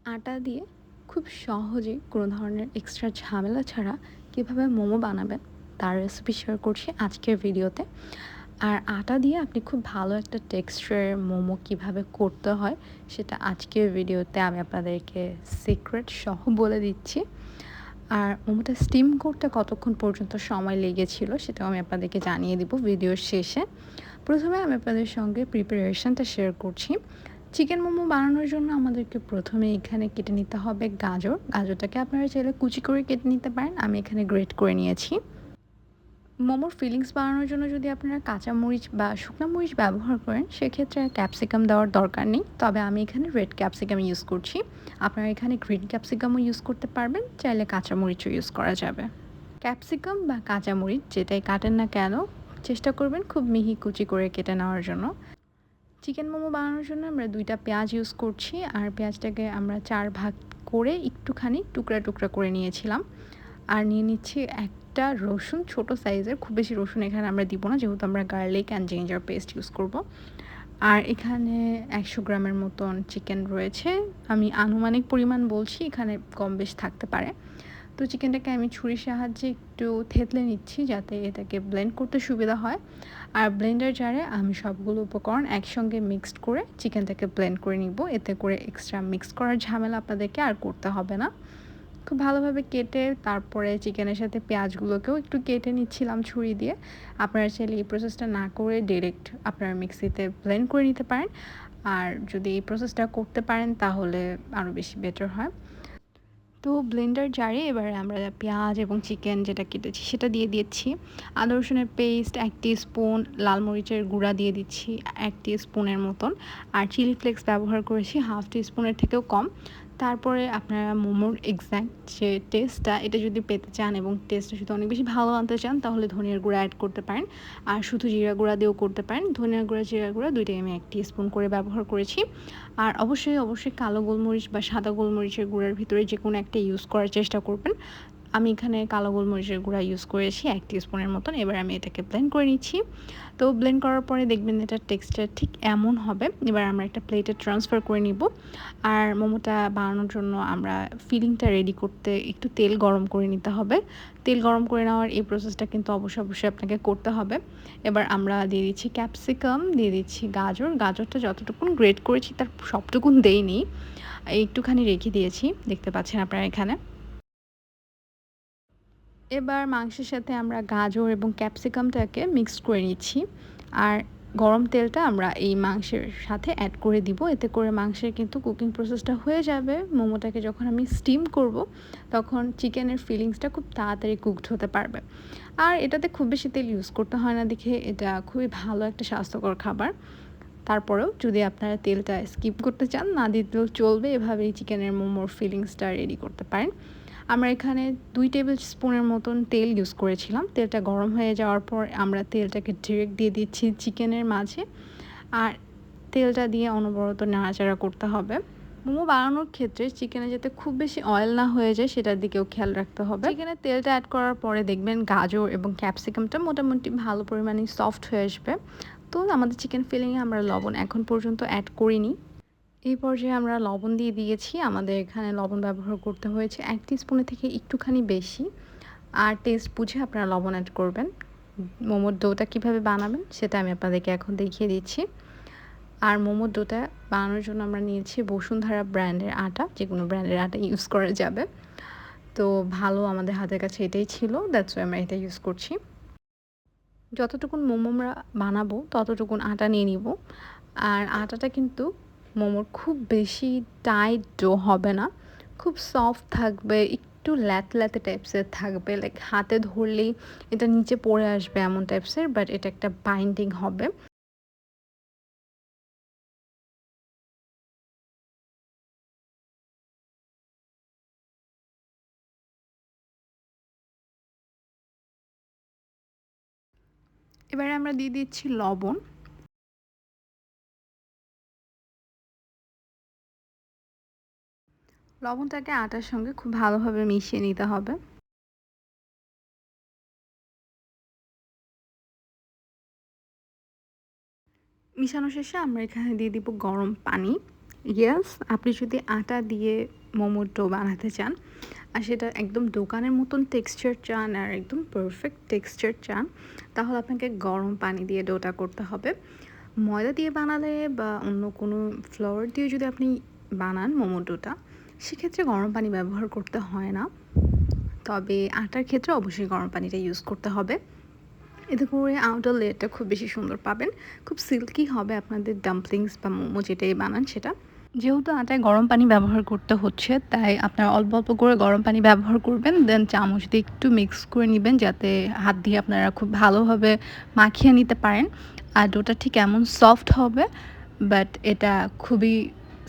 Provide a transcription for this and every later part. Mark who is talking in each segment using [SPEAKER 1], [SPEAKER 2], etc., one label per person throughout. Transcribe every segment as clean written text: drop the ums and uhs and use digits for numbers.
[SPEAKER 1] আটা দিয়ে খুব সহজে কোনো ধরনের এক্সট্রা ঝামেলা ছাড়া কীভাবে মোমো বানাবেন তার রেসিপি শেয়ার করছি আজকের ভিডিওতে। আর আটা দিয়ে আপনি খুব ভালো একটা টেক্সচারের মোমো কিভাবে করতে হয় সেটা আজকের ভিডিওতে আমি আপনাদেরকে সিক্রেট সহ বলে দিচ্ছি। আর মোমোটা স্টিম করতে কতক্ষণ পর্যন্ত সময় লেগেছিল সেটাও আমি আপনাদেরকে জানিয়ে দিব ভিডিওর শেষে। প্রথমে আমি আপনাদের সঙ্গে প্রিপারেশনটা শেয়ার করছি। চিকেন মোমো বানানোর জন্য আমাদেরকে প্রথমে এখানে কেটে নিতে হবে গাজর। গাজরটাকে আপনারা চাইলে কুচি করে কেটে নিতে পারেন, আমি এখানে গ্রেট করে নিয়েছি। মোমোর ফিলিংস বানানোর জন্য যদি আপনারা কাঁচা মরিচ বা শুকনো মরিচ ব্যবহার করেন সেক্ষেত্রে ক্যাপসিকাম দেওয়ার দরকার নেই, তবে আমি এখানে রেড ক্যাপসিকাম ইউজ করছি। আপনারা এখানে গ্রিন ক্যাপসিকামও ইউজ করতে পারবেন, চাইলে কাঁচা মরিচও ইউজ করা যাবে। ক্যাপসিকাম বা কাঁচা মরিচ যেটাই কাটেন না কেন চেষ্টা করবেন খুব মিহি কুচি করে কেটে নেওয়ার জন্য। চিকেন মোমো বানানোর জন্য আমরা 2টা পেঁয়াজ ইউজ করছি, আর পেঁয়াজটাকে আমরা 4 ভাগ করে একটুখানি টুকরা টুকরা করে নিয়েছিলাম। আর নিয়ে নিচ্ছি একটা রসুন, ছোট সাইজের, খুব বেশি রসুন এখানে আমরা দিব না যেহেতু আমরা garlic and ginger paste use করব। আর এখানে 100 গ্রামের মতন চিকেন রয়েছে, আমি আনুমানিক পরিমাণ বলছি, এখানে কম বেশ থাকতে পারে। তো চিকেনটাকে আমি ছুরির সাহায্যে একটু থেতলে নিচ্ছি যাতে এটাকে ব্লেন্ড করতে সুবিধা হয়। আর ব্লেন্ডার জারে আমি সবগুলো উপকরণ একসঙ্গে মিক্সড করে চিকেনটাকে ব্লেন্ড করে নিব, এতে করে এক্সট্রা মিক্স করার ঝামেলা আপনাদেরকে আর করতে হবে না। খুব ভালোভাবে কেটে তারপরে চিকেনের সাথে পেঁয়াজগুলোকেও একটু কেটে নিচ্ছিলাম ছুরি দিয়ে। আপনারা চাইলে এই প্রসেসটা না করে ডিরেক্ট আপনারা মিক্সিতে ব্লেন্ড করে নিতে পারেন, আর যদি এই প্রসেসটা করতে পারেন তাহলে আরও বেশি বেটার হয়। তো ব্লেন্ডার জারে এবার আমরা পেঁয়াজ এবং চিকেন যেটা কেটেছি সেটা দিয়ে দিচ্ছি। আদা রসুনের পেস্ট 1 টিস্পুন, লাল মরিচের গুঁড়া দিয়ে দিচ্ছি 1 টিস্পুনের মতন, আর চিলি ফ্লেক্স ব্যবহার করেছি 1/2 টিস্পুনের থেকেও কম। তারপরে আপনারা মোমোর এক্স্যাক্ট যে টেস্টটা এটা যদি পেতে চান এবং টেস্টটা যদি অনেক বেশি ভালো আনতে চান তাহলে ধনিয়ার গুঁড়া অ্যাড করতে পারেন, আর শুধু জিরা গুঁড়া দিয়েও করতে পারেন। ধনিয়ার গুঁড়া জিরা গুঁড়া দুইটাই আমি 1 টিস্পুন করে ব্যবহার করেছি। আর অবশ্যই কালো গোলমরিচ বা সাদা গোলমরিচের গুঁড়ার ভিতরে যে কোনো একটা ইউজ করার চেষ্টা করবেন। আমি এখানে কালো গোলমরিচের গুঁড়া ইউজ করেছি 1 টিস্পুনের মতন। এবার আমি এটাকে ব্লেন্ড করে নিচ্ছি। তো ব্লেন্ড করার পরে দেখবেন এটার টেক্সচার ঠিক এমন হবে। এবার আমরা একটা প্লেটে ট্রান্সফার করে নিব। আর মোমোটা বানানোর জন্য আমরা ফিলিংটা রেডি করতে একটু তেল গরম করে নিতে হবে। তেল গরম করে নেওয়ার এই প্রসেসটা কিন্তু অবশ্যই আপনাকে করতে হবে। এবার আমরা দিয়ে দিচ্ছি ক্যাপসিকাম, দিয়ে দিচ্ছি গাজর। গাজরটা যতটুকুন গ্রেট করেছি তার সবটুকুন দেইনি, একটুখানি রেখে দিয়েছি, দেখতে পাচ্ছেন আপনারা এখানে। এবার মাংসের সাথে আমরা গাজর এবং ক্যাপসিকামটাকে মিক্স করে নিচ্ছি, আর গরম তেলটা আমরা এই মাংসের সাথে অ্যাড করে দিব, এতে করে মাংসের কিন্তু কুকিং প্রসেসটা হয়ে যাবে। মোমোটাকে যখন আমি স্টিম করব তখন চিকেনের ফিলিংসটা খুব তাড়াতাড়ি কুকড হতে পারবে। আর এটাতে খুব বেশি তেল ইউজ করতে হয় না দেখে এটা খুবই ভালো একটা স্বাস্থ্যকর খাবার। তারপরেও যদি আপনারা তেলটা স্কিপ করতে চান না দিতেও চলবে, এভাবেই চিকেনের মোমোর ফিলিংসটা রেডি করতে পারেন। আমরা এখানে 2 টেবিল স্পুনের মতন তেল ইউজ করেছিলাম। তেলটা গরম হয়ে যাওয়ার পর আমরা তেলটাকে ডিরেক্ট দিয়ে দিচ্ছি চিকেনের মাঝে, আর তেলটা দিয়ে অনবরত নাড়াচাড়া করতে হবে। মোমো বানানোর ক্ষেত্রে চিকেনে যাতে খুব বেশি অয়েল না হয়ে যায় সেটার দিকেও খেয়াল রাখতে হবে। চিকেনে তেলটা অ্যাড করার পরে দেখবেন গাজর এবং ক্যাপসিকামটা মোটামুটি ভালো পরিমাণে সফট হয়ে আসবে। তো আমাদের চিকেন ফিলিংয়ে আমরা লবণ এখন পর্যন্ত অ্যাড করিনি। এই পর্যায়ে আমরা লবণ দিয়ে দিয়েছি। আমাদের এখানে লবণ ব্যবহার করতে হয়েছে 1 টিস্পুনের থেকে একটুখানি বেশি। আর টেস্ট বুঝে আপনারা লবণ অ্যাড করবেন। মোমোর ডোটা কীভাবে বানাবেন সেটা আমি আপনাদেরকে এখন দেখিয়ে দিচ্ছি। আর মোমোর ডোটা বানানোর জন্য আমরা নিয়েছি বসুন্ধরা ব্র্যান্ডের আটা, যেকোনো ব্র্যান্ডের আটা ইউজ করা যাবে। তো ভালো আমাদের হাতের কাছে এটাই ছিল, দ্যাটস ওয়াই আমরা এটা ইউজ করছি। যতটুকুন মোমো আমরা বানাবো ততটুকুন আটা নিয়ে নিব। আর আটাটা কিন্তু মোমোর খুব বেশি টাইট ডো হবে না, খুব সফট থাকবে, একটু ল্যাতে টাইপসের থাকবে, লাইক হাতে ধরলেই এটা নিচে পড়ে আসবে এমন টাইপসের, বাট এটা একটা বাইন্ডিং হবে। এবারে আমরা দিয়ে দিচ্ছি লবণ। লবণটাকে আটার সঙ্গে খুব ভালোভাবে মিশিয়ে নিতে হবে। মিশানো শেষে আমরা এখানে দিয়ে দিব গরম পানি। ইয়েস, আপনি যদি আটা দিয়ে মোমোর ডো বানাতে চান আর সেটা একদম দোকানের মতন টেক্সচার চান আর একদম পারফেক্ট টেক্সচার চান, তাহলে আপনাকে গরম পানি দিয়ে ডোটা করতে হবে। ময়দা দিয়ে বানালে বা অন্য কোনো ফ্লাওয়ার দিয়ে যদি আপনি বানান মোমো ডোটা, সেক্ষেত্রে গরম পানি ব্যবহার করতে হয় না। তবে আটার ক্ষেত্রে অবশ্যই গরম পানিটা ইউজ করতে হবে। এতে করে আউটার লেয়ারটা খুব বেশি সুন্দর পাবেন, খুব সিল্কি হবে আপনাদের ডাম্পলিংস বা মোমো যেটাই বানান সেটা। যেহেতু আটায় গরম পানি ব্যবহার করতে হচ্ছে, তাই আপনারা অল্প অল্প করে গরম পানি ব্যবহার করবেন, দেন চামচ দিয়ে একটু মিক্স করে নেবেন যাতে হাত দিয়ে আপনারা খুব ভালোভাবে মাখিয়ে নিতে পারেন। আর ডোটা ঠিক এমন সফট হবে, বাট এটা খুবই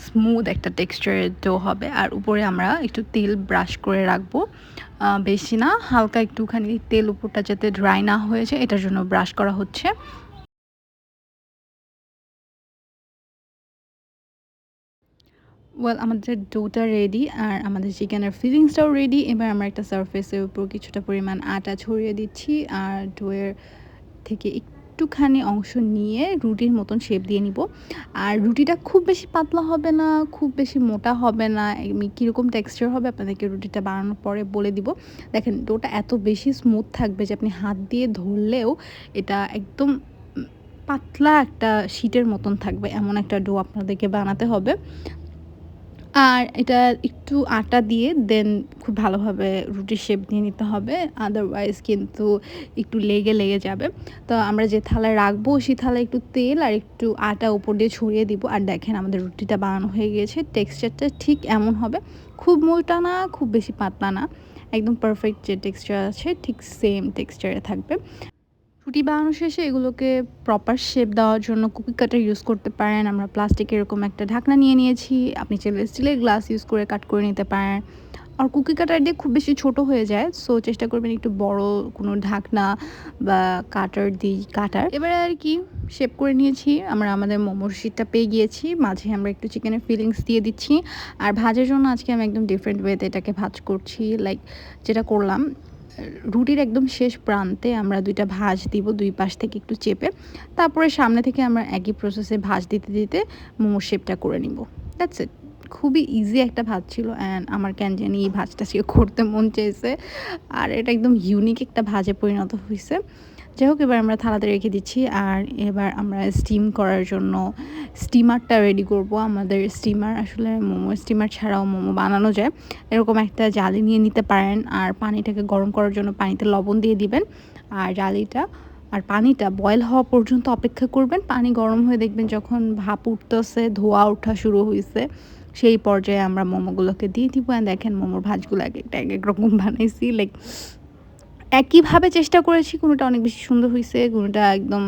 [SPEAKER 1] স্মুথ একটা টেক্সচারের ডো হবে। আর উপরে আমরা একটু তেল ব্রাশ করে রাখবো, বেশি না, হালকা একটুখানি তেল উপরটা যাতে ড্রাই না হয়ে যায় এটার জন্য ব্রাশ করা হচ্ছে। ওয়েল, আমাদের ডোটা রেডি আর আমাদের চিকেনের ফিলিংসটাও রেডি। এবার আমরা একটা সারফেসের উপর কিছুটা পরিমাণ আটা ছড়িয়ে দিচ্ছি আর ডোয়ের থেকে একটুখানি অংশ নিয়ে রুটির মতন শেপ দিয়ে নিব। আর রুটিটা খুব বেশি পাতলা হবে না, খুব বেশি মোটা হবে না, কীরকম টেক্সচার হবে আপনাদেরকে রুটিটা বানানোর পরে বলে দিব। দেখেন ডোটা এত বেশি স্মুথ থাকবে যে আপনি হাত দিয়ে ধরলেও এটা একদম পাতলা একটা শিটের মতন থাকবে, এমন একটা ডো আপনাদেরকে বানাতে হবে। আর এটা একটু আটা দিয়ে দেন খুব ভালোভাবে রুটির শেপ দিয়ে নিতে হবে, আদারওয়াইজ কিন্তু একটু লেগে যাবে। তো আমরা যে থালায় রাখবো সেই থালায় একটু তেল আর একটু আটা উপর দিয়ে ছড়িয়ে দিব। আর দেখেন আমাদের রুটিটা বানানো হয়ে গিয়েছে, টেক্সচারটা ঠিক এমন হবে, খুব মোটা না খুব বেশি পাতলা না, একদম পারফেক্ট যে টেক্সচার আছে ঠিক সেম টেক্সচারে থাকবে। রুটি বানানো শেষে এগুলোকে প্রপার শেপ দেওয়ার জন্য কুকি কাটার ইউজ করতে পারেন। আমরা প্লাস্টিকের এরকম একটা ঢাকনা নিয়ে নিয়েছি, আপনি চাইলে স্টিলের গ্লাস ইউজ করে কাট করে নিতে পারেন। আর কুকি কাটার দিয়ে খুব বেশি ছোট হয়ে যায়, সো চেষ্টা করবেন একটু বড় কোনো ঢাকনা বা কাটার দিয়ে কাটার। এবারে আর কি শেপ করে নিয়েছি, আমরা আমাদের মোমোর শিটটা পেয়ে গিয়েছি, মাঝে আমরা একটু চিকেনের ফিলিংস দিয়ে দিচ্ছি। আর ভাজার জন্য আজকে আমি একদম ডিফারেন্ট ওয়েতে এটাকে ভাজ করছি, লাইক যেটা করলাম রুটির একদম শেষ প্রান্তে আমরা 2টা ভাঁজ দিব, 2 পাশ থেকে একটু চেপে, তারপরে সামনে থেকে আমরা একই প্রসেসে ভাঁজ দিতে দিতে মোমোর শেপটা করে নিব। That's it. খুবই ইজি একটা ভাজ ছিল অ্যান্ড আমার কেন জানি এই ভাজটা আজকে করতে মন চেয়েছে। আর এটা একদম ইউনিক একটা ভাজে পরিণত হয়েছে। যাই হোক, এবার আমরা থালাতে রেখে দিচ্ছি আর এবার আমরা স্টিম করার জন্য স্টিমারটা রেডি করব। আমাদের স্টিমার আসলে মোমো স্টিমার ছাড়াও মোমো বানানো যায়, এরকম একটা জালি নিয়ে নিতে পারেন। আর পানিটাকে গরম করার জন্য পানিতে লবণ দিয়ে দিবেন আর জালিটা আর পানিটা বয়েল হওয়া পর্যন্ত অপেক্ষা করবেন। পানি গরম হয়ে দেখবেন যখন ভাপ উঠতেছে, ধোয়া ওঠা শুরু হয়েছে, সেই পর্যায়ে আমরা মোমোগুলোকে দিয়ে দিব। আর দেখেন মোমোর ভাজগুলো এক একটা এক এক রকম বানাইছি, লাইক একইভাবে চেষ্টা করেছি, কোনোটা অনেক বেশি সুন্দর হয়েছে, কোনোটা একদম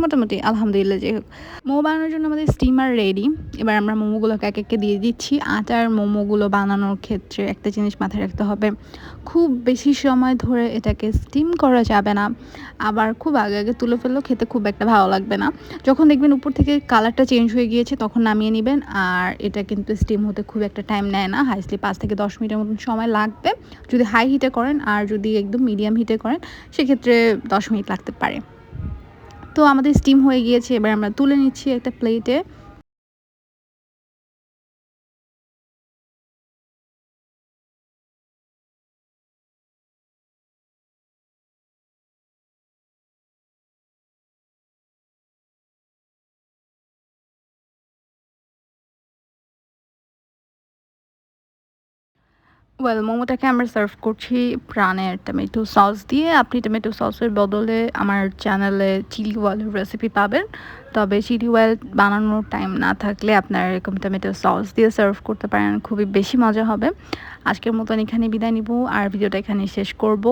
[SPEAKER 1] মোটামুটি আলহামদুলিল্লাহ। যাই হোক, মোমো বানানোর জন্য আমাদের স্টিমার রেডি। এবার আমরা মোমোগুলোকে এক একে দিয়ে দিচ্ছি। আটার মোমোগুলো বানানোর ক্ষেত্রে একটা জিনিস মাথায় রাখতে হবে, খুব বেশি সময় ধরে এটাকে স্টিম করা যাবে না, আবার খুব আগে আগে তুলে ফেললেও খেতে খুব একটা ভালো লাগবে না। যখন দেখবেন উপর থেকে কালারটা চেঞ্জ হয়ে গিয়েছে তখন নামিয়ে নেবেন। আর এটা কিন্তু স্টিম হতে খুব একটা টাইম নেয় না, হাইস্টলি 5 থেকে 10 মিনিটের মতন সময় লাগবে যদি হাই হিটে করেন, আর যদি একদম মিডিয়াম হিটে করেন সেক্ষেত্রে 10 মিনিট লাগতে পারে। তো আমাদের স্টিম হয়ে গিয়েছে, এবার আমরা তুলে নিচ্ছি একটা প্লেটে। ওয়েল, মোমোটাকে আমরা সার্ভ করছি প্রাণের টমেটো সস দিয়ে। আপনি টমেটো সসের বদলে আমার চ্যানেলে চিলি ওয়েলের রেসিপি পাবেন। তবে চিলি ওয়েল বানানোর টাইম না থাকলে আপনারা এরকম টমেটো সস দিয়ে সার্ভ করতে পারেন, খুবই বেশি মজা হবে। আজকের মতন এখানে বিদায় নিব আর ভিডিওটা এখানে শেষ করব।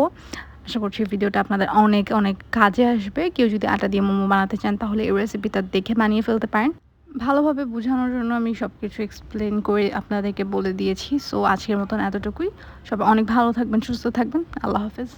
[SPEAKER 1] আশা করছি ভিডিওটা আপনাদের অনেক অনেক কাজে আসবে। কেউ যদি আটা দিয়ে মোমো বানাতে চান তাহলে এই রেসিপিটা দেখে বানিয়ে ফেলতে পারেন। ভালোভাবে বোঝানোর জন্য আমি সবকিছু এক্সপ্লেন করে আপনাদেরকে বলে দিয়েছি। সো আজকের মতন এতটুকুই। সবাই অনেক ভালো থাকবেন, সুস্থ থাকবেন। আল্লাহ হাফেজ।